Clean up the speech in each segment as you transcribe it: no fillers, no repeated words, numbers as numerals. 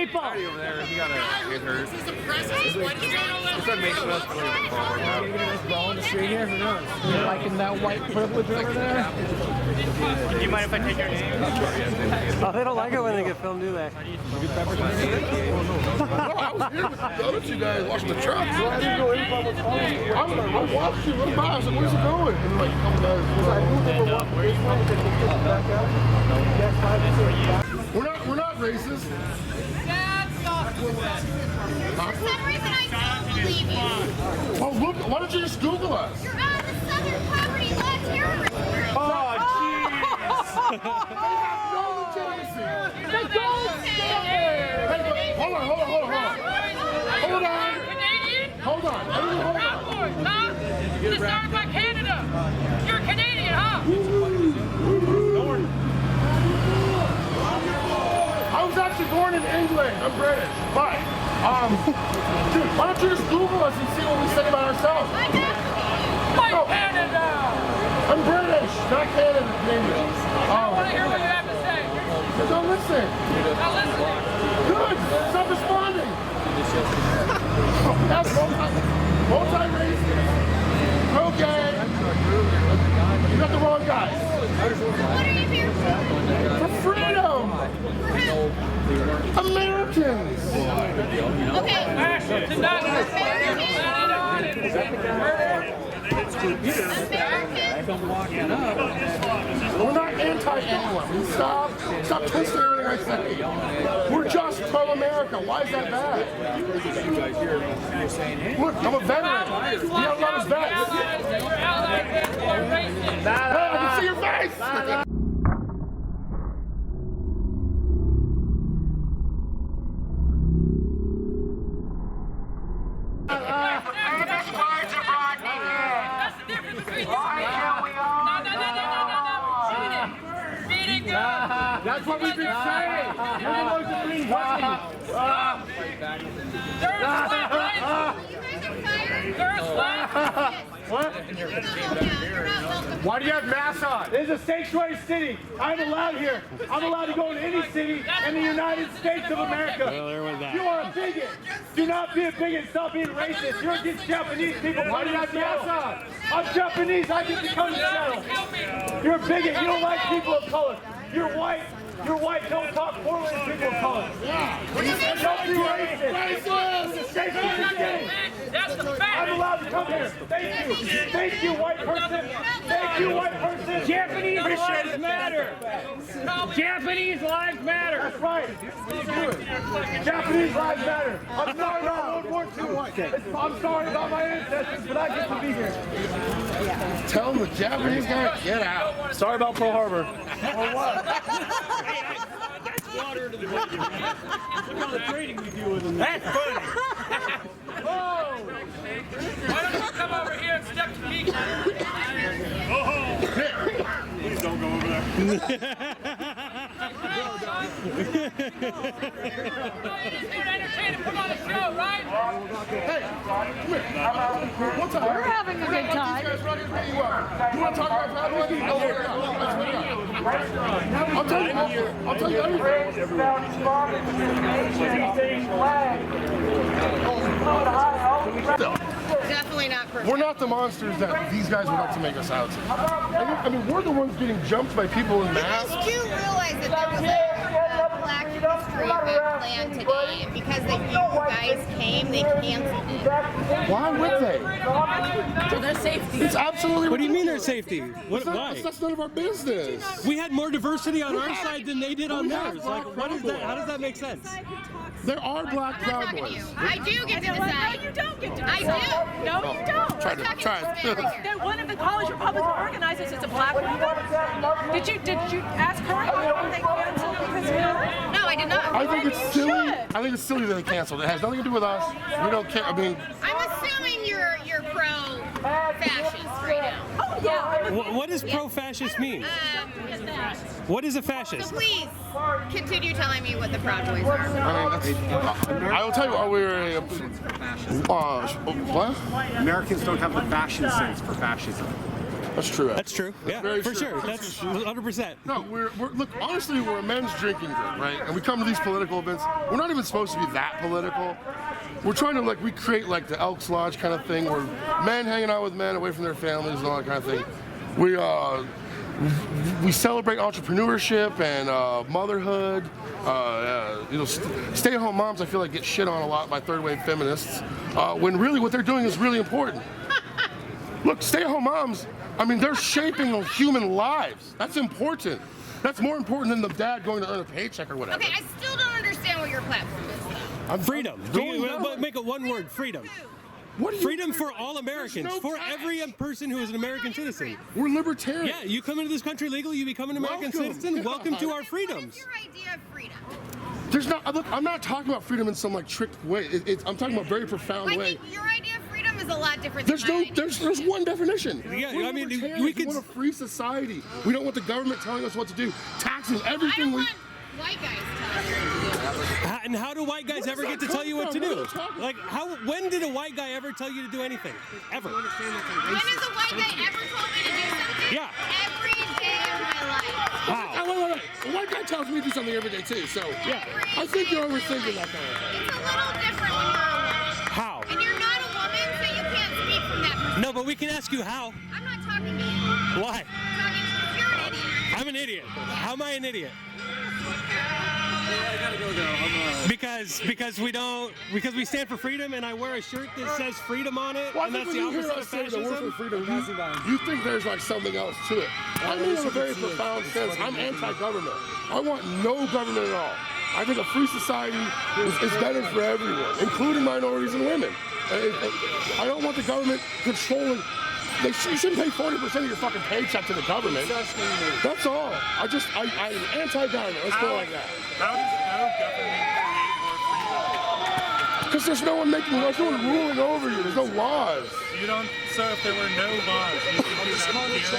people. Over there, he got get hurt. He said make sure that's going to fall right now. You liking that white privilege over there? Do you mind if I take your name? Oh, they don't like it when they get filmed, do they? No, I was here with the other two guys watching the truck, so I didn't go in by what's on. I watched you run by. I was like, where's it going? And like, a couple guys. I knew they were walking this way, but they kicked back out. We're not racist. That's not correct. For some reason, I don't believe you. Oh, look, why don't you just Google us? You're on the Southern Poverty Law Terrorist Group. Oh, jeez. No legitimacy. The gold standard. Hey, hold on. Canadian? Hold on. Everyone, hold on. Huh? You started by Canada. You're Canadian, huh? I was actually born in England. I'm British. But, dude, why don't you just Google us and see what we say about ourselves? I have No. Canada. I'm British, not Canada. Canadian. I want to hear what you have to say. Don't listen. Now listen. Good. Stop responding. That's multi-racist. Okay. You got the wrong guy. What are you here for? For freedom. For who? Americans. Okay. We're not anti-anyone. Stop twisting everything I say. We're just pro-America. Why is that bad? Look, I'm a veteran. You don't love his vets. Hey, I can see your face. That's the difference between you and me. No. Cheating. That's what we've been saying. You're the ones that bring weapons. They're a slap, right? They're a slap. What? Why do you have masks on? This is a sanctuary city. I'm allowed here. I'm allowed to go in any city in the United States of America. You are a bigot. Do not be a bigot. Stop being racist. You're against Japanese people. Why do you have masks on? I'm Japanese. I get to come to Seattle. You're a bigot. You don't like people of color. You're white. You're white. Don't talk poorly to people of color. Don't be racist. That's the fact. I'm allowed to come here. Thank you. Thank you, white person. Thank you, white person. Japanese lives matter. Japanese lives matter. That's right. Japanese lives matter. I'm sorry about World War II. I'm sorry about my ancestors, but I get to be here. Tell them the Japanese guy, get out. Sorry about Pearl Harbor. That's water to the video. Look how the trading we do with them. That's funny. Why don't you come over here and step to me? Please don't go over there. No, you're just here to entertain and put on a show, right? Hey, come here. What's up? We're having a good time. You want to talk about Bad Boys? I'll tell you everything. Definitely not perfect. We're not the monsters that these guys would like to make us out to. I mean, we're the ones getting jumped by people in masks. I do realize that there was a Black History event planned today, and because you guys came, they canceled it. Why would they? For their safety. It's absolutely. What do you mean their safety? What? Why? That's none of our business. We had more diversity on our side than they did on theirs. Like, what is that? How does that make sense? There are black I'm not Proud talking to you. Boys. I do get to decide. No, you don't get to I decide. do. No, you don't. Try We're talking it. They're one of the college Republican organizers is a black woman. Did you ask her why they canceled because of her? No, I did not. I think it's silly. should. I think it's silly that they canceled. It has nothing to do with us. We don't care. I mean, I'm assuming you're pro-fascist right now. Oh yeah. What does pro-fascist mean? What is a So fascist? please continue telling me what the Proud Boys are. I will tell you, we're what? Americans don't have the fashion sense for fascism. That's true. That's true. Yeah, very for true. sure. That's 100%. No, look, honestly, we're a men's drinking group, right? And we come to these political events. We're not even supposed to be that political. We're trying to recreate like the Elks Lodge kind of thing, where men hanging out with men away from their families and all that kind of thing. We celebrate entrepreneurship and motherhood. Stay-at-home moms, I feel like, get shit on a lot by third-wave feminists, when really what they're doing is really important. Look, stay-at-home moms, I mean, they're shaping human lives. That's important. That's more important than the dad going to earn a paycheck or whatever. Okay, I still don't understand what your platform is, though. Freedom. Make it one word, freedom. Freedom for all Americans, for every person who is an American citizen. We're libertarian. Yeah, you come into this country legally, you become an American citizen. Yeah. Welcome to our freedoms. What's your idea of freedom? There's not. Look, I'm not talking about freedom in some tricked way. I'm talking about a very profound way. Your idea of freedom is a lot different. There's one definition. Yeah, We're I mean, we want a free society. We don't want the government telling us what to do, taxing everything. I don't want white guys telling you what to do. And how do white guys ever get to tell you what to do? Like, when did a white guy ever tell you to do anything? Ever? When has a white guy ever told me to do something? Yeah. Every day of my life. How? Wait. A white guy tells me to do something every day too. So yeah, I think you're overthinking that kind of thing. It's a little different when you're a woman. How? And you're not a woman, so you can't speak from that perspective. No, but we can ask you how. I'm not talking to you. Why? I'm talking to you. You're an idiot. I'm an idiot. How am I an idiot? I gotta go now. Because we stand for freedom, and I wear a shirt that says freedom on it, Well, and that's the opposite of fascism. Freedom, you think there's something else to it. I mean, in a very profound sense, I'm anti-government. I want no government at all. I think a free society is better for everyone, including minorities and women. I don't want the government controlling. You shouldn't pay 40% of your fucking paycheck to the government. That's all. I'm anti-government. Let's go like that. How does no government create more freedom? Because there's no one ruling over you. There's no laws. You don't. So if there were no laws, you think you have guaranteed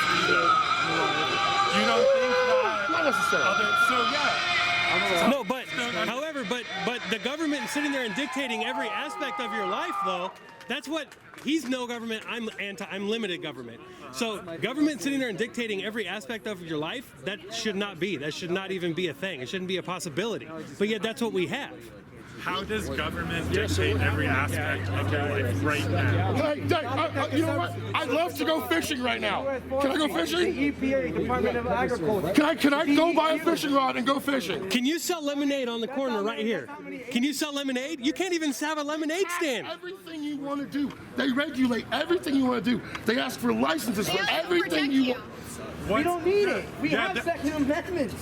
freedom. You don't think that? Not necessarily. No, but however, but the government sitting there and dictating every aspect of your life, though. That's what he's no government. I'm limited government. So government sitting there and dictating every aspect of your life, that should not be. That should not even be a thing. It shouldn't be a possibility. But yet that's what we have. How does government dictate every aspect of your life right now? Hey, you know what? I'd love to go fishing right now. Can I go fishing? The EPA, Department of Agriculture. Can I go buy a fishing rod and go fishing? Can you sell lemonade on the corner right here? Can you sell lemonade? You can't even have a lemonade stand. Everything you want to do. They regulate everything you want to do. They ask for licenses for everything you want. We don't need it. We have Second Amendment.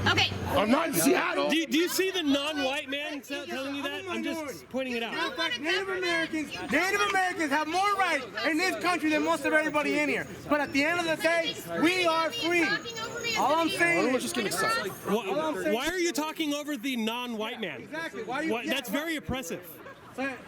Okay. I'm not in Seattle. Do you see the non-white man telling you that? I'm just pointing it out. In fact, Native Americans have more rights in this country than most of everybody in here. But at the end of the day, we are free. All I'm saying is, Just get excited. Why are you talking over the non-white man? Exactly. Why do you? That's very oppressive.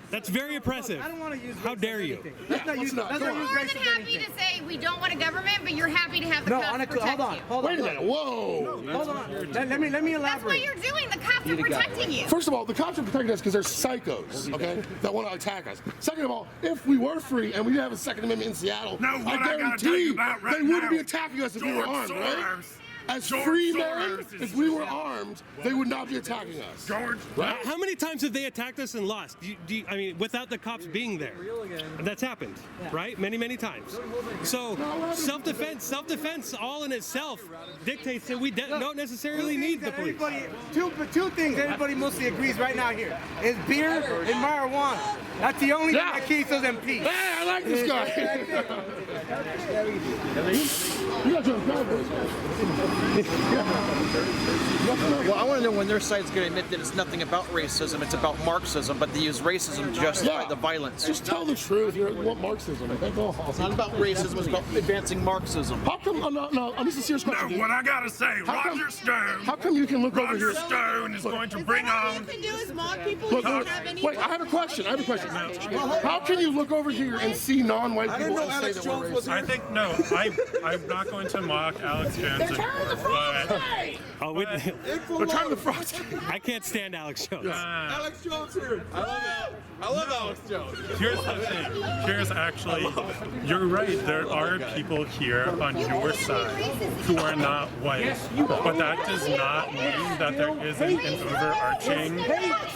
That's very oppressive. I don't want to use. How dare you? Let's not use. Let's not use More race than as happy anything. to say we don't want a government, but you're happy to have the No, cops protect you. hold on. Wait a minute. Whoa. Hold on. Let me That's elaborate. what you're doing. The cops are protecting you. First of all, the cops are protecting us because they're psychos, okay, that want to attack us. Second of all, if we were free and we didn't have a Second Amendment in Seattle, I guarantee they wouldn't be attacking us if we were armed, right? As free men, if we were armed, they would not be attacking us. Right? How many times have they attacked us and lost? I mean, without the cops being there, that's happened, right? Many, many times. So self-defense, all in itself, dictates that we don't necessarily need the police. Two things everybody mostly agrees right now here is beer and marijuana. That's the only thing that keeps us in peace. Hey, I like this guy. You got your Well, I want to know when their side's going to admit that it's nothing about racism, it's about Marxism, but they use racism to justify the violence. Just tell the truth. You want Marxism. It's not about racism, it's about advancing Marxism. How come, no, this is a serious question. No, what I gotta say, Roger Stone. How come you can look over here? Roger Stone is going to bring on. can do is mock people. Look, wait, I have a question. How can you look over here and see non-white people and say that we're racist? I think, no, I'm not going to mock Alex Jones. Oh, They're trying to frost. I can't stand Alex Jones. Alex Jones here. I love Alex Jones. Here's the thing. Here's actually, you're right. There are people here on your side who are not white, but that does not mean that there isn't an overarching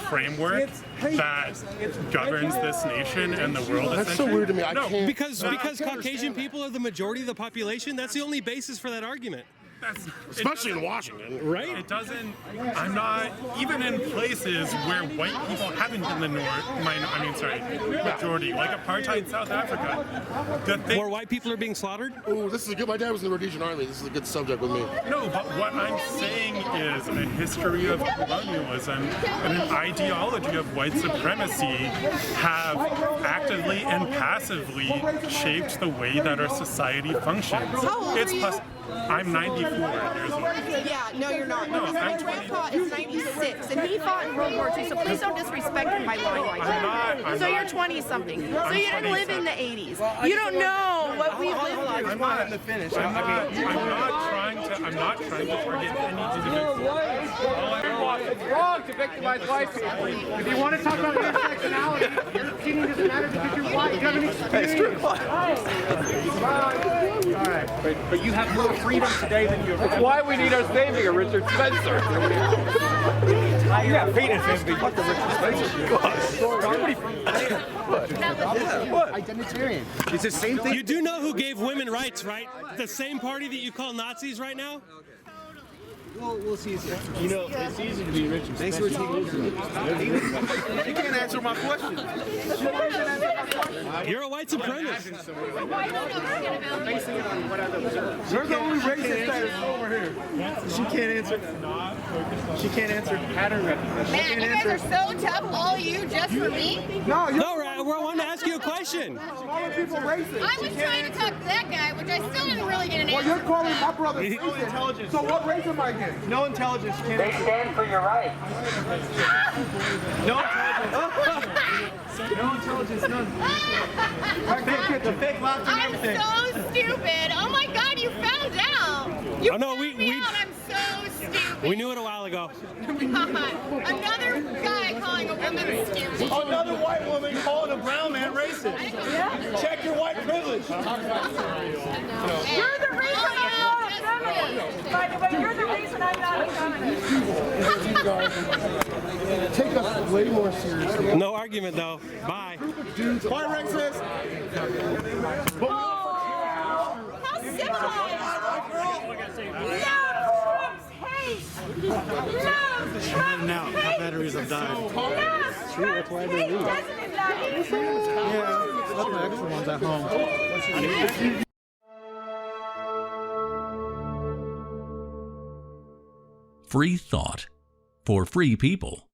framework that governs this nation and the world. That's so weird to me. I can't. Because Caucasian people are the majority of the population. That's the only basis for that argument. Especially in Washington, right? It doesn't. I'm not even in places where white people haven't been the majority, like apartheid South Africa. Where white people are being slaughtered. Oh, this is a good. My dad was in the Rhodesian Army. This is a good subject with me. No, but what I'm saying is a history of colonialism and an ideology of white supremacy have actively and passively shaped the way that our society functions. How old are you? I'm 94 years old. Yeah, no, you're not. No, Because my grandpa is 96, and he fought in World War II, so please don't disrespect him by lying like that. So you're 20-something. So you didn't live in the 80s. You don't know what we lived through. I'm not trying to target any individual. It's wrong to victimize white people. If you want to talk about intersectionality, your opinion doesn't matter because you're white. You have an experience. All right. But you have more freedom today than you have. That's why we need our savior, Richard Spencer. Yeah, penis envy. Fuck the Richard Spencer. What? Identitarian. It's the same thing. You do know who gave women rights, right? The same party that you call Nazis right now? Well, we'll see. You know, it's easy to be rich. Thanks for taking You can't answer my question. You're a white supremacist. You're the only racist that is over here. She can't answer. She can't answer pattern recognition. Man, you guys are so tough, all you, just for me. No, you're No, I wanted to ask you a question. calling people racist. I was trying to talk to that guy, which I still didn't really get an Well, answer. you're calling my brother racist. So what race am I against? No intelligence can't. They stand for your rights. No intelligence. No intelligence, none. The fake laughter and I'm everything. so stupid. Oh my God, you found out. You Oh, no, found me out. I'm so stupid. We knew it a while ago. Another guy calling a woman stupid. Another white woman calling a brown man racist. Check your white privilege. You're the reason I'm not a feminist. By the way, you're the reason I'm not a feminist. Take us way more seriously. No argument, though. Bye. White racist. Oh, how civilized. Love Trump's hate. Love Trump's Now, hate. batteries have died. Love Trump's hate. Doesn't it, Daddy? Yeah, that's the extra ones at home. Free thought for free people.